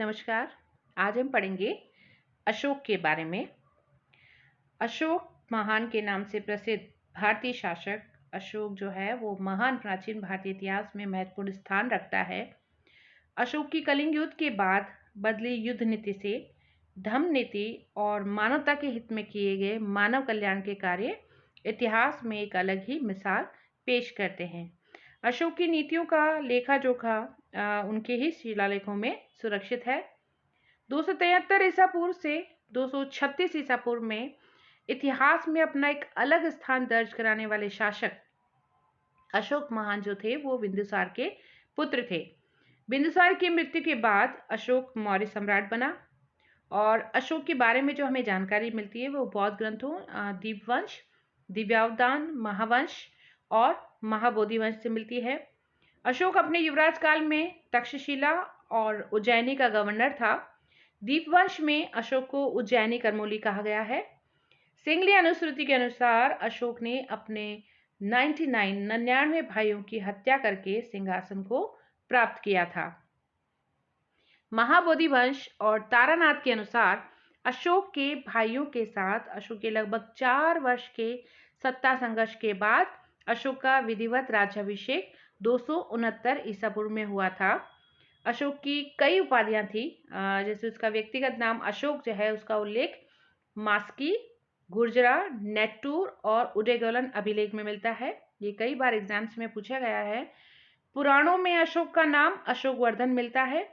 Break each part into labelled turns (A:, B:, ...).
A: नमस्कार। आज हम पढ़ेंगे अशोक के बारे में। अशोक महान के नाम से प्रसिद्ध भारतीय शासक अशोक जो है वो महान प्राचीन भारतीय इतिहास में महत्वपूर्ण स्थान रखता है। अशोक की कलिंग युद्ध के बाद बदली युद्ध नीति से धम्म नीति और मानवता के हित में किए गए मानव कल्याण के कार्य इतिहास में एक अलग ही मिसाल पेश करते हैं। अशोक की नीतियों का लेखा जोखा उनके ही शिलालेखों में सुरक्षित है। 273 ईसा पूर्व से 236 ईसा पूर्व में इतिहास में अपना एक अलग स्थान दर्ज कराने वाले शासक अशोक महान जो थे वो बिंदुसार के पुत्र थे। बिंदुसार की मृत्यु के बाद अशोक मौर्य सम्राट बना और अशोक के बारे में जो हमें जानकारी मिलती है वो बौद्ध ग्रंथों दीपवंश, दिव्यावदान, महावंश और महाबोधि वंश से मिलती है। अशोक अपने युवराज काल में तक्षशिला और उज्जैनी का गवर्नर था। दीपवंश में अशोक को उज्जैनी करमौली कहा गया है। सिंगली अनुश्रुति के अनुसार अशोक ने अपने 99 भाइयों की हत्या करके सिंहासन को प्राप्त किया था। महाबोधि वंश और तारानाथ के अनुसार अशोक के भाइयों के साथ अशोक के लगभग 4 वर्ष के सत्ता संघर्ष के बाद अशोक का विधिवत राज्याभिषेक 269 ईसा पूर्व में हुआ था। अशोक की कई उपाधियां थी, जैसे उसका व्यक्तिगत नाम अशोक जो है उसका उल्लेख मास्की, गुर्जरा, नेट्टूर और उदयगोलन अभिलेख में मिलता है। ये कई बार एग्जाम्स में पूछा गया है। पुराणों में अशोक का नाम अशोकवर्धन मिलता है।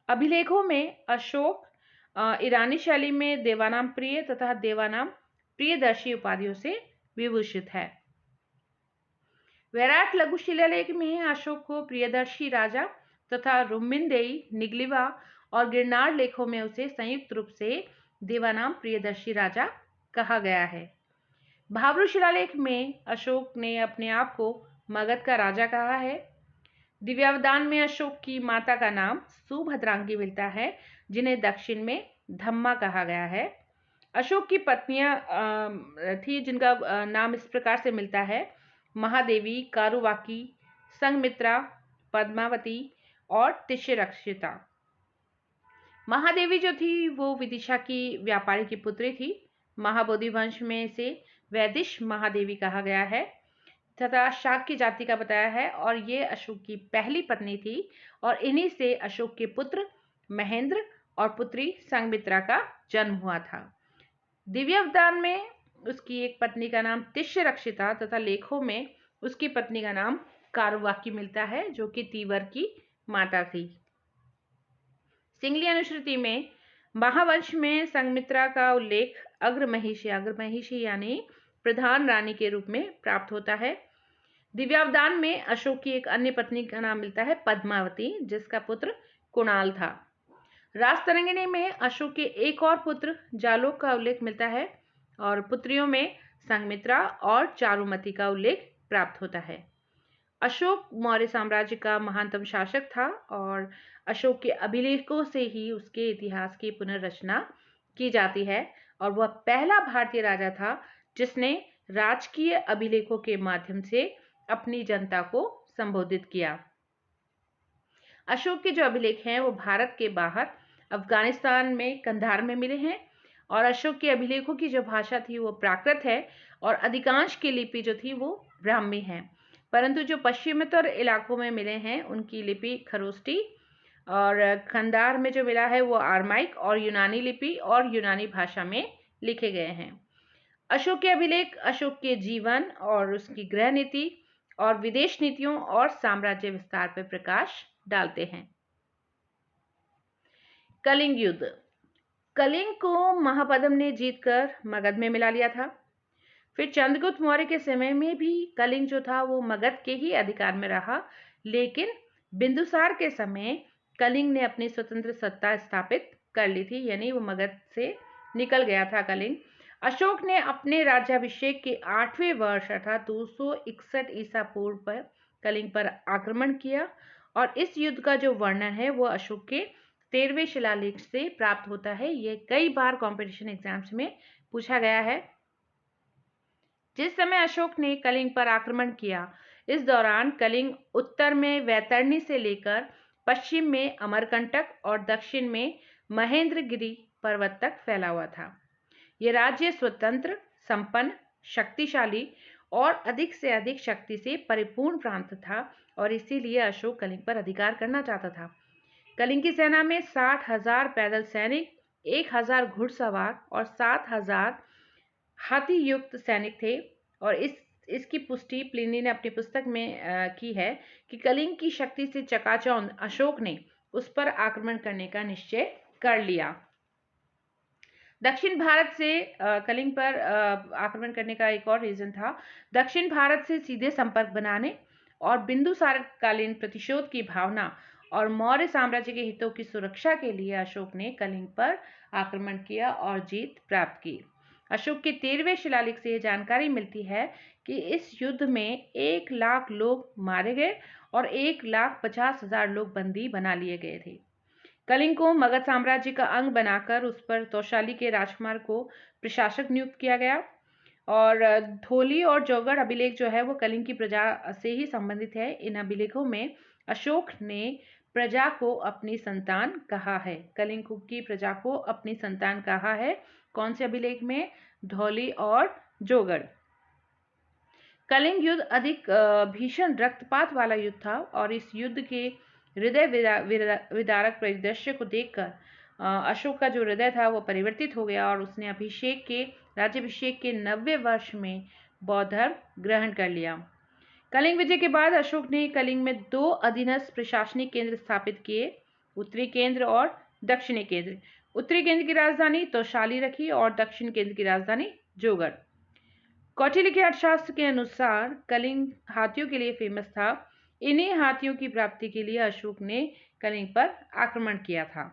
A: अभिलेखों में अशोक ईरानी शैली में देवानाम प्रिय तथा देवानाम प्रियदर्शी उपाधियों से विभूषित है। वैराट लघु शिलालेख में अशोक को प्रियदर्शी राजा तथा रुम्मिनदेई, निगलिवा और गिरनार लेखों में उसे संयुक्त रूप से देवानाम प्रियदर्शी राजा कहा गया है। भाब्रू शिलालेख में अशोक ने अपने आप को मगध का राजा कहा है। दिव्यावदान में अशोक की माता का नाम सुभद्रांगी मिलता है, जिन्हें दक्षिण में धम्मा कहा गया है। अशोक की पत्नियां थी जिनका नाम इस प्रकार से मिलता है: महादेवी, कारुवाकी, संगमित्रा, पद्मावती और तिष्यरक्षिता। महादेवी जो थी वो विदिशा की व्यापारी की पुत्री थी। महाबोधि वंश में से वैदिश महादेवी कहा गया है तथा शाक्य जाति का बताया है और ये अशोक की पहली पत्नी थी और इन्हीं से अशोक के पुत्र महेंद्र और पुत्री संगमित्रा का जन्म हुआ था। दिव्यावदान में उसकी एक पत्नी का नाम तिष्यरक्षिता तथा लेखों में उसकी पत्नी का नाम कारुवाकी मिलता है, जो कि तीवर की माता थी। सिंगली अनुश्रुति में महावंश में संगमित्रा का उल्लेख अग्रमहिषी यानी प्रधान रानी के रूप में प्राप्त होता है। दिव्यावदान में अशोक की एक अन्य पत्नी का नाम मिलता है पद्मावती, जिसका पुत्र कुणाल था। राजतरंगिणी में अशोक के एक और पुत्र जालोक का उल्लेख मिलता है और पुत्रियों में संगमित्रा और चारुमती का उल्लेख प्राप्त होता है। अशोक मौर्य साम्राज्य का महानतम शासक था और अशोक के अभिलेखों से ही उसके इतिहास की पुनर्रचना की जाती है और वह पहला भारतीय राजा था जिसने राजकीय अभिलेखों के माध्यम से अपनी जनता को संबोधित किया। अशोक के जो अभिलेख हैं वो भारत के बाहर अफगानिस्तान में कंधार में मिले हैं और अशोक के अभिलेखों की जो भाषा थी वो प्राकृत है और अधिकांश की लिपि जो थी वो ब्राह्मी है, परंतु जो पश्चिमोत्तर इलाकों में मिले हैं उनकी लिपि खरोष्टी और कंधार में जो मिला है वो आरमाइक और यूनानी लिपि और यूनानी भाषा में लिखे गए हैं। अशोक के अभिलेख अशोक के जीवन और उसकी गृह नीति और विदेश नीतियों और साम्राज्य विस्तार पर प्रकाश डालते हैं। कलिंग युद्ध। कलिंग को महापद्म ने जीतकर मगध में मिला लिया था। फिर चंद्रगुप्त मौर्य के समय में भी कलिंग जो था वो मगध के ही अधिकार में रहा, लेकिन बिंदुसार के समय कलिंग ने अपनी स्वतंत्र सत्ता स्थापित कर ली थी, यानी वो मगध से निकल गया था कलिंग। अशोक ने अपने राज्याभिषेक के 8वें वर्ष अर्थात 261 ईसा पूर्व पर कलिंग पर आक्रमण किया और इस युद्ध का जो वर्णन है वो अशोक के 13वें शिलालेख से प्राप्त होता है। ये कई बार कॉम्पिटिशन एग्जाम्स में पूछा गया है। जिस समय अशोक ने कलिंग पर आक्रमण किया, इस दौरान कलिंग उत्तर में वैतरणी से लेकर पश्चिम में अमरकंटक और दक्षिण में महेंद्रगिरी पर्वत तक फैला हुआ था। यह राज्य स्वतंत्र, संपन्न, शक्तिशाली और अधिक से अधिक शक्ति से परिपूर्ण प्रांत था और इसीलिए अशोक कलिंग पर अधिकार करना चाहता था। कलिंग की सेना में 60,000 पैदल सैनिक, 1,000 घुड़सवार और 7,000 हाथी युक्त सैनिक थे और इसकी पुष्टि प्लिनी ने अपनी पुस्तक में की है कि कलिंग की शक्ति से चकाचौंध अशोक ने उस पर आक्रमण करने का निश्चय कर लिया। दक्षिण भारत से कलिंग पर आक्रमण करने का एक और रीजन था दक्षिण भारत से सीधे संपर्क बनाने और बिंदुसार कालीन प्रतिशोध की भावना और मौर्य साम्राज्य के हितों की सुरक्षा के लिए अशोक ने कलिंग पर आक्रमण किया और जीत प्राप्त की। अशोक के 13वें शिलालेख से यह जानकारी मिलती है कि इस युद्ध में 1 लाख लोग मारे गए और 1,50,000 लोग बंदी बना लिए गए थे। कलिंग को मगध साम्राज्य का अंग बनाकर उस पर तौशाली के राजकुमार को प्रशासक नियुक्त किया गया और धोली और जौगढ़ अभिलेख जो है वो कलिंग की प्रजा से ही संबंधित है। इन अभिलेखों में अशोक ने प्रजा को अपनी संतान कहा है। कलिंग की प्रजा को अपनी संतान कहा है। कौन से अभिलेख में? धौली और जौगढ़। कलिंग युद्ध अधिक भीषण रक्तपात वाला युद्ध था और इस युद्ध के हृदय विदारक परिदृश्य को देखकर अशोक का जो हृदय था वो परिवर्तित हो गया और उसने राज्याभिषेक के 90 वर्ष में बौद्ध धर्म ग्रहण कर लिया। कलिंग विजय के बाद अशोक ने कलिंग में 2 अधीनस्थ प्रशासनिक केंद्र स्थापित किए, उत्तरी केंद्र और दक्षिणी केंद्र। उत्तरी केंद्र की राजधानी तौशाली रखी और दक्षिण केंद्र की राजधानी जौगढ़। कौटिल्य के अर्थशास्त्र के अनुसार कलिंग हाथियों के लिए फेमस था। इन्हीं हाथियों की प्राप्ति के लिए अशोक ने कलिंग पर आक्रमण किया था।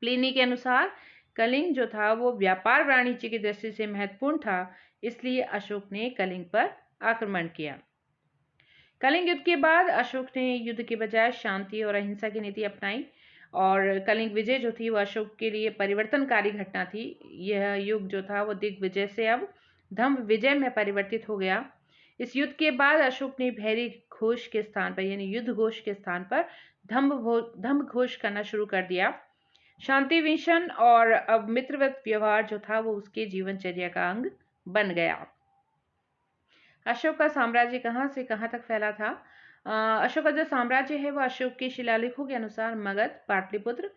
A: प्लिनी के अनुसार कलिंग जो था वो व्यापार वाणिज्य की दृष्टि से महत्वपूर्ण था, इसलिए अशोक ने कलिंग पर आक्रमण किया। कलिंग युद्ध के बाद अशोक ने युद्ध के बजाय शांति और अहिंसा की नीति अपनाई और कलिंग विजय जो थी वो अशोक के लिए परिवर्तनकारी घटना थी। यह युग जो था वो दिग्विजय से अब धम्म विजय में परिवर्तित हो गया। इस युद्ध के बाद अशोक ने भैरी घोष के स्थान पर यानी युद्ध घोष के स्थान पर धम्म घोष करना शुरू कर दिया। शांति विषण और अब मित्रवत व्यवहार जो था वो उसके जीवनचर्या का अंग बन गया। अशोक का साम्राज्य कहाँ से कहाँ तक फैला था? अशोक का जो साम्राज्य है वह अशोक के शिलालेखों के अनुसार मगध, पाटलिपुत्र,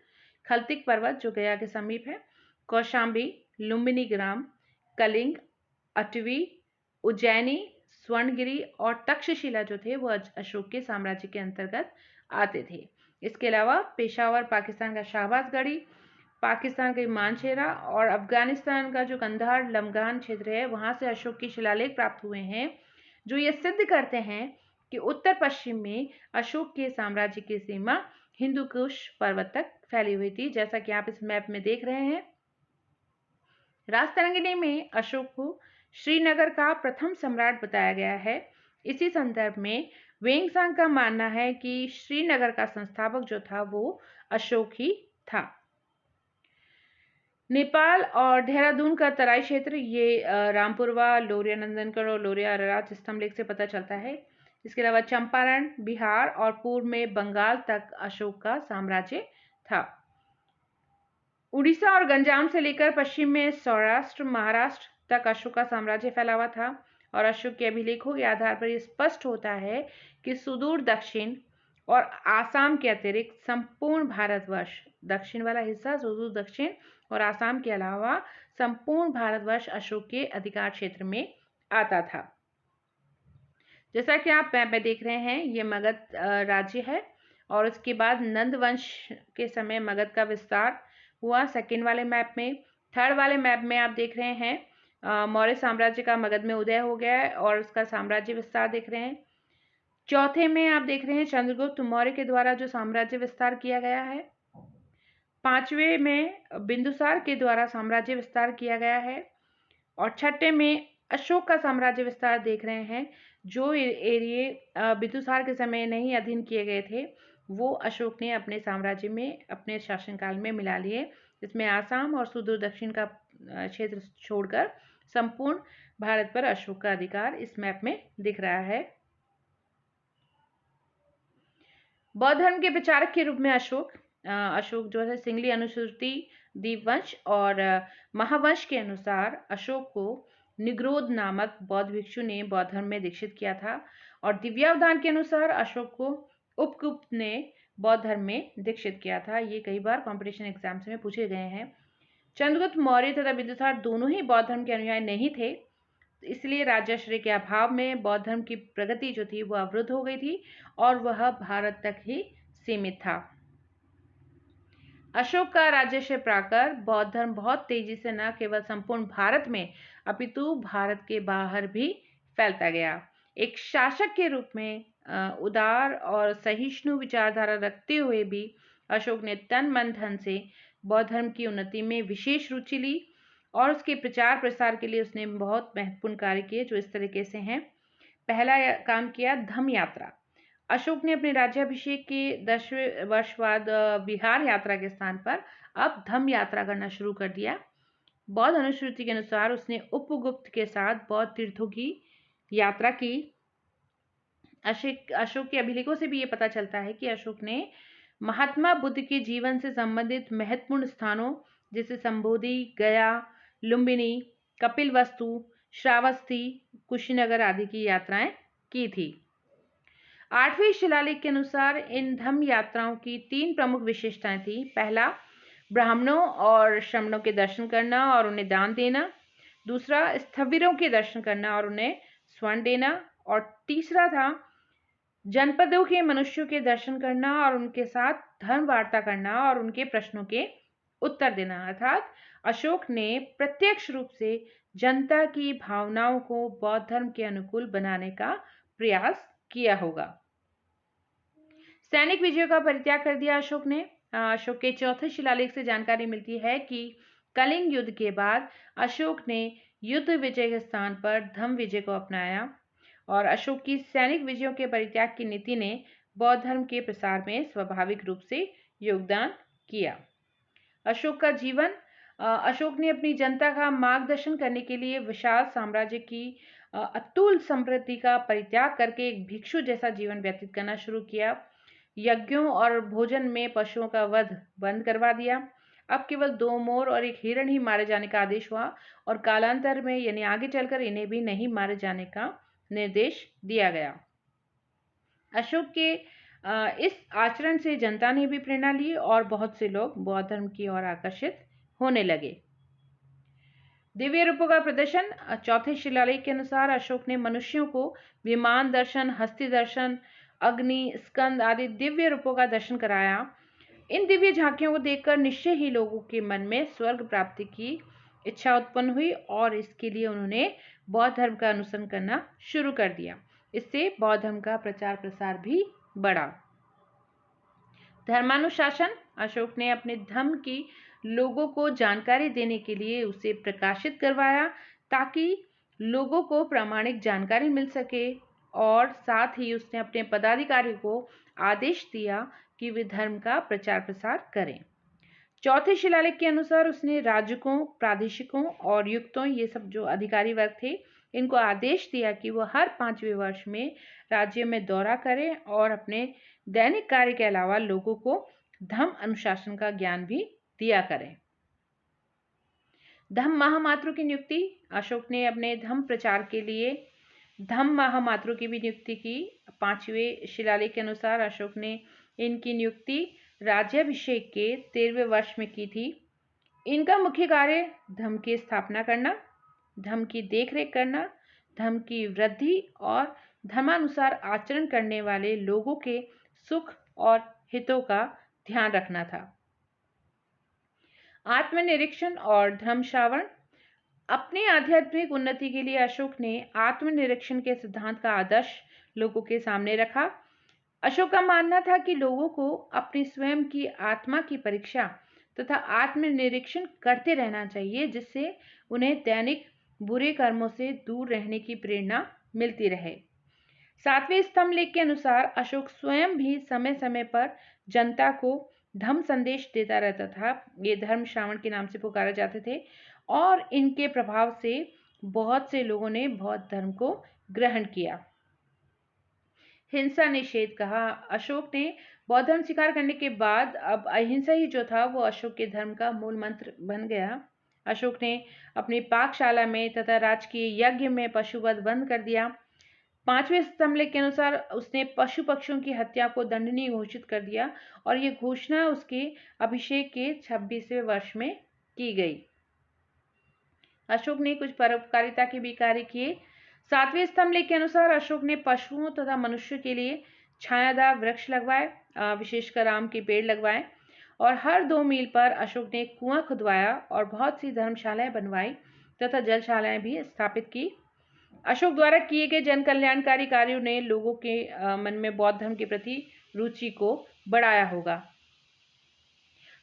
A: खलतिक पर्वत जो गया के समीप है, कौशाम्बी, लुम्बिनी ग्राम, कलिंग, अटवी, उज्जैनी, स्वर्णगिरी और तक्षशिला जो थे वो अशोक के साम्राज्य के अंतर्गत आते थे। इसके अलावा पेशावर पाकिस्तान का शाहबाजगढ़ी, पाकिस्तान का मानचेरा और अफगानिस्तान का जो कंधार लमगान क्षेत्र है वहां से अशोक की शिलालेख प्राप्त हुए हैं जो ये सिद्ध करते हैं कि उत्तर पश्चिम में अशोक के साम्राज्य की सीमा हिंदू कुश पर्वत तक फैली हुई थी, जैसा कि आप इस मैप में देख रहे हैं। राजतरंगिणी में अशोक को श्रीनगर का प्रथम सम्राट बताया गया है। इसी संदर्भ में वेंगसांग का मानना है कि श्रीनगर का संस्थापक जो था वो अशोक ही था। नेपाल और देहरादून का तराई क्षेत्र ये रामपुरवा, लोरिया नंदनगढ़ और लोरिया अरराज स्तंभलेख से पता चलता है। इसके अलावा चंपारण, बिहार और पूर्व में बंगाल तक अशोक का साम्राज्य था। उड़ीसा और गंजाम से लेकर पश्चिम में सौराष्ट्र, महाराष्ट्र तक अशोक का साम्राज्य फैला हुआ था और अशोक के अभिलेखों के आधार पर यह स्पष्ट होता है कि सुदूर दक्षिण और आसाम के अतिरिक्त संपूर्ण भारतवर्ष, दक्षिण वाला हिस्सा सुदूर दक्षिण और आसाम के अलावा संपूर्ण भारतवर्ष अशोक के अधिकार क्षेत्र में आता था। जैसा कि आप मैप में देख रहे हैं ये मगध राज्य है और उसके बाद नंद वंश के समय मगध का विस्तार हुआ। सेकंड वाले मैप में, थर्ड वाले मैप में आप देख रहे हैं मौर्य साम्राज्य का मगध में उदय हो गया है और उसका साम्राज्य विस्तार देख रहे हैं। चौथे में आप देख रहे हैं चंद्रगुप्त मौर्य के द्वारा जो साम्राज्य विस्तार किया गया है। पांचवें में बिंदुसार के द्वारा साम्राज्य विस्तार किया गया है और छठे में अशोक का साम्राज्य विस्तार देख रहे हैं। जो एरिया बिंदुसार के समय नहीं अधीन किए गए थे वो अशोक ने अपने साम्राज्य में अपने शासनकाल में मिला लिए। इसमें आसाम और सुदूर दक्षिण का क्षेत्र छोड़कर संपूर्ण भारत पर अशोक का अधिकार इस मैप में दिख रहा है। बौद्ध धर्म के प्रचारक के रूप में अशोक जो है सिंगली अनुश्रुति दीपवंश और महावंश के अनुसार अशोक को निग्रोध नामक बौद्ध भिक्षु ने बौद्ध धर्म में दीक्षित किया था, और दिव्यावदान के अनुसार अशोक को उपगुप्त ने बौद्ध धर्म में दीक्षित किया था। ये कई बार कॉम्पिटिशन एग्जाम्स में पूछे गए हैं। चंद्रगुप्त मौर्य तथा बिंदुसार दोनों ही बौद्ध धर्म के अनुयायी नहीं थे, इसलिए राजाश्रय के अभाव में बौद्ध धर्म की प्रगति जो थी वो अवरुद्ध हो गई थी और वह भारत तक ही सीमित था। अशोक का राज्याश्रय पाकर बौद्ध धर्म बहुत तेजी से न केवल संपूर्ण भारत में अपितु भारत के बाहर भी फैलता गया। एक शासक के रूप में उदार और सहिष्णु विचारधारा रखते हुए भी अशोक ने तन मन धन से बौद्ध धर्म की उन्नति में विशेष रुचि ली और उसके प्रचार प्रसार के लिए उसने बहुत महत्वपूर्ण कार्य किए, जो इस तरीके से हैं। पहला काम किया धम्म यात्रा। अशोक ने अपने राज्याभिषेक के 10वें वर्ष बाद बिहार यात्रा के स्थान पर अब धम्म यात्रा करना शुरू कर दिया। बौद्ध अनुश्रुति के अनुसार उसने उपगुप्त के साथ बौद्ध तीर्थों की यात्रा की। अशोक के अभिलेखों से भी ये पता चलता है कि अशोक ने महात्मा बुद्ध के जीवन से संबंधित महत्वपूर्ण स्थानों जैसे संबोधि, गया, लुम्बिनी, कपिलवस्तु, श्रावस्ती, कुशीनगर आदि की यात्राएं की थी। 8वें शिलालेख के अनुसार इन धम्म यात्राओं की 3 प्रमुख विशेषताएं थी। पहला, ब्राह्मणों और श्रमणों के दर्शन करना और उन्हें दान देना। दूसरा, स्थविरों के दर्शन करना और उन्हें स्वर्ण देना। और तीसरा था जनपदों के मनुष्यों के दर्शन करना और उनके साथ धर्म वार्ता करना और उनके प्रश्नों के उत्तर देना। अर्थात अशोक ने प्रत्यक्ष रूप से जनता की भावनाओं को बौद्ध धर्म के अनुकूल बनाने का प्रयास किया होगा। सैनिक विजयों का परित्याग कर दिया अशोक ने। अशोक के 4थे शिलालेख से जानकारी मिलती है कि कलिंग युद्ध के बाद अशोक ने युद्ध विजय के स्थान पर धम्म विजय को अपनाया और अशोक की सैनिक विजयों के परित्याग की नीति ने बौद्ध धर्म के प्रसार में स्वाभाविक रूप से योगदान किया। अशोक का जीवन। अशोक ने अपनी जनता का मार्गदर्शन करने के लिए विशाल साम्राज्य की अतुल समृद्धि का परित्याग करके एक भिक्षु जैसा जीवन व्यतीत करना शुरू किया। यज्ञों और भोजन में पशुओं का वध बंद करवा दिया। अब केवल 2 मोर और 1 हिरण ही मारे जाने का आदेश हुआ और कालांतर में यानी आगे चलकर इन्हें भी नहीं मारे जाने का निर्देश दिया गया। अशोक के इस आचरण से जनता ने भी प्रेरणा ली और बहुत से लोग बौद्ध धर्म की ओर आकर्षित होने लगे। दिव्य रूपों का प्रदर्शन। 4थे शिलालेख के अनुसार अशोक ने मनुष्यों को विमान दर्शन, हस्ती दर्शन, अग्नि, स्कंद आदि दिव्य रूपों का दर्शन कराया। इन दिव्य झांकियों को देखकर निश्चय ही लोगों के मन में स्वर्ग प्राप्ति की इच्छा उत्पन्न हुई और इसके लिए उन्होंने बौद्ध धर्म का अनुसरण करना शुरू कर दिया। इससे बौद्ध धर्म का प्रचार प्रसार भी बढ़ा। धर्मानुशासन। अशोक ने अपने धर्म की लोगों को जानकारी देने के लिए उसे प्रकाशित करवाया ताकि लोगों को प्रामाणिक जानकारी मिल सके और साथ ही उसने अपने पदाधिकारियों को आदेश दिया कि वे धर्म का प्रचार प्रसार करें। 4थे शिलालेख के अनुसार उसने राजकों, प्रादेशिकों और युक्तों, ये सब जो अधिकारी वर्ग थे, इनको आदेश दिया कि वो हर 5वें वर्ष में राज्य में दौरा करें और अपने दैनिक कार्य के अलावा लोगों को धम्म अनुशासन का ज्ञान भी दिया करें। धम्म महामात्रों की नियुक्ति। अशोक ने अपने धम्म प्रचार के लिए धम्म महामात्रों की भी नियुक्ति की। 5वें शिलालेख के अनुसार अशोक ने इनकी नियुक्ति राज्याभिषेक के 13वें वर्ष में की थी। इनका मुख्य कार्य धम्म की स्थापना करना, धम्म की देखरेख करना, धम्म की वृद्धि और धर्मानुसार आचरण करने वाले लोगों के सुख और हितों का ध्यान रखना था। आत्मनिरीक्षण और धर्म श्रावण। अपनी आध्यात्मिक उन्नति के लिए अशोक ने आत्मनिरीक्षण के सिद्धांत का आदर्श लोगों के सामने रखा। अशोक का मानना था कि लोगों को अपनी स्वयं की आत्मा की परीक्षा तथा आत्मनिरीक्षण करते रहना चाहिए, जिससे उन्हें दैनिक बुरे कर्मों से दूर रहने की प्रेरणा मिलती रहे। 7वें स्तंभ लेख के अनुसार अशोक स्वयं भी समय समय पर जनता को धम्म संदेश देता रहता था। ये धर्म श्रावण के नाम से पुकारे जाते थे और इनके प्रभाव से बहुत से लोगों ने बौद्ध धर्म को ग्रहण किया। हिंसा निषेध कहा। अशोक ने बौद्ध धर्म स्वीकार करने के बाद अब अहिंसा ही जो था वो अशोक के धर्म का मूल मंत्र बन गया। अशोक ने अपनी पाकशाला में तथा राजकीय यज्ञ में पशुवध बंद कर दिया। 5वें स्तंभ के अनुसार उसने पशु पक्षियों की हत्या को दंडनीय घोषित कर दिया और ये घोषणा उसके अभिषेक के 26वें वर्ष में की गई। अशोक ने कुछ परोपकारिता के भी कार्य किए। 7वें स्तंभ के अनुसार अशोक ने पशुओं तथा मनुष्य के लिए छायादार वृक्ष लगवाए, विशेषकर आम के पेड़ लगवाए, और हर 2 मील पर अशोक ने कुआं खुदवाया और बहुत सी धर्मशालाएं बनवाई तथा जलशालाएं भी स्थापित की। अशोक द्वारा किए गए जन कल्याणकारी कार्यों ने लोगों के मन में बौद्ध धर्म के प्रति रुचि को बढ़ाया होगा।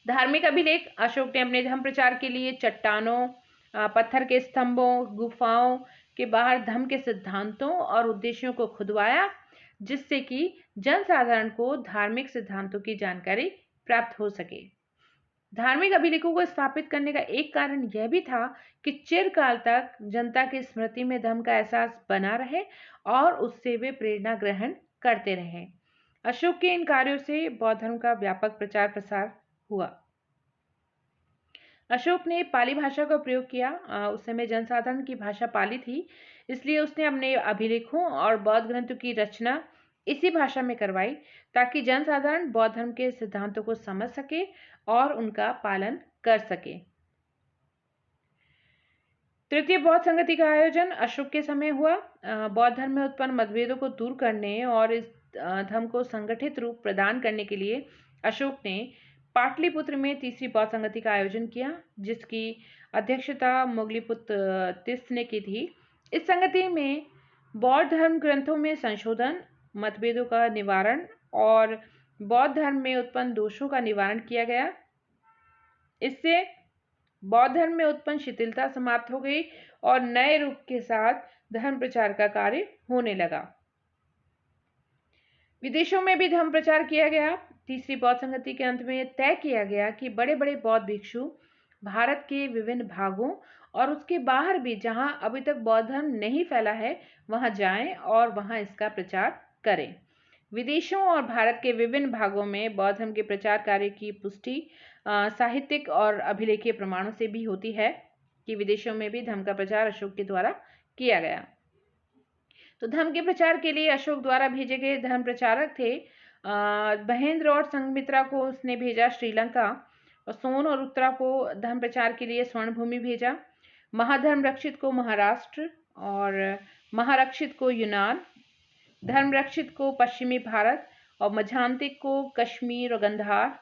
A: धार्मिक अभिलेख। अशोक ने अपने धर्म प्रचार के लिए चट्टानों, पत्थर के स्तंभों, गुफाओं के बाहर धर्म के सिद्धांतों और उद्देश्यों को खुदवाया, जिससे कि जनसाधारण को धार्मिक सिद्धांतों की जानकारी प्राप्त हो सके। धार्मिक अभिलेखों को स्थापित करने का एक कारण यह भी था कि चिरकाल तक जनता की स्मृति में धर्म का एहसास बना रहे और उससे वे प्रेरणा ग्रहण करते रहे। अशोक के इन कार्यों से बौद्ध धर्म का व्यापक प्रचार प्रसार हुआ। अशोक ने पाली भाषा का प्रयोग किया। उस समय जनसाधारण की भाषा पाली थी, इसलिए उसने अपने अभिलेखों और बौद्ध ग्रंथों की रचना इसी भाषा में करवाई ताकि जनसाधारण बौद्ध धर्म के सिद्धांतों को समझ सके और उनका पालन कर सके। तृतीय बौद्ध संगति का आयोजन अशोक के समय हुआ। बौद्ध धर्म में उत्पन्न मतभेदों को दूर करने और इस धर्म को संगठित रूप प्रदान करने के लिए अशोक ने पाटलिपुत्र में तीसरी बौद्ध संगति का आयोजन किया, जिसकी अध्यक्षता मोगलीपुत्र तिस्स ने की थी। इस संगति में बौद्ध धर्म ग्रंथों में संशोधन, मतभेदों का निवारण और बौद्ध धर्म में उत्पन्न दोषों का निवारण किया गया। इससे बौद्ध धर्म में उत्पन्न शिथिलता समाप्त हो गई और नए रूप के साथ धर्म प्रचार का कार्य होने लगा। विदेशों में भी धर्म प्रचार किया गया। तीसरी बौद्ध संगति के अंत में तय किया गया कि बड़े बड़े बौद्ध भिक्षु भारत के विभिन्न भागों और उसके बाहर भी जहां अभी तक बौद्ध धर्म नहीं फैला है वहां जाएं और वहां इसका प्रचार करें। विदेशों और भारत के विभिन्न भागों में बौद्ध धर्म के प्रचार कार्य की पुष्टि साहित्यिक और अभिलेखीय प्रमाणों से भी होती है कि विदेशों में भी धर्म का प्रचार अशोक के द्वारा किया गया। तो धर्म के प्रचार के लिए अशोक द्वारा भेजे गए धर्म प्रचारक थे महेंद्र और संघमित्रा को उसने भेजा श्रीलंका, और सोन और उत्तरा को धर्म प्रचार के लिए स्वर्णभूमि भेजा, महाधर्म रक्षित को महाराष्ट्र और महारक्षित को यूनान, धर्म रक्षित को पश्चिमी भारत और मझांतिक को कश्मीर और गंधार,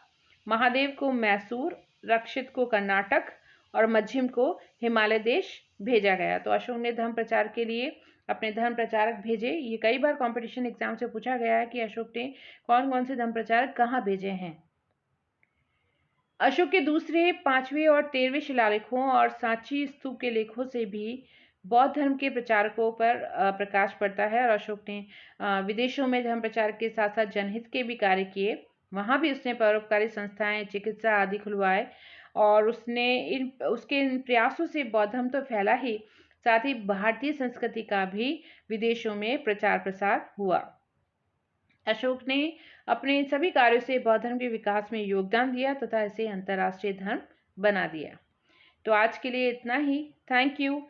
A: महादेव को मैसूर, रक्षित को कर्नाटक और मध्यम को हिमालय देश भेजा गया। तो अशोक ने धर्म प्रचार के लिए अपने धर्म प्रचारक भेजे। ये कई बार कंपटीशन एग्जाम से पूछा गया है कि अशोक ने कौन कौन से धर्म प्रचारक कहाँ भेजे हैं। अशोक के दूसरे, 5वें और 13वें शिलालेखों और सांची स्तूप के लेखों से भी बौद्ध धर्म के प्रचारकों पर प्रकाश पड़ता है। और अशोक ने विदेशों में धर्म प्रचार के साथ साथ जनहित के भी कार्य किए। वहाँ भी उसने परोपकारी संस्थाएं, चिकित्सा आदि खुलवाए और उसके इन प्रयासों से बौद्ध धर्म तो फैला ही, साथ ही भारतीय संस्कृति का भी विदेशों में प्रचार प्रसार हुआ। अशोक ने अपने इन सभी कार्यों से बौद्ध धर्म के विकास में योगदान दिया तथा इसे अंतर्राष्ट्रीय धर्म बना दिया। तो आज के लिए इतना ही। Thank you.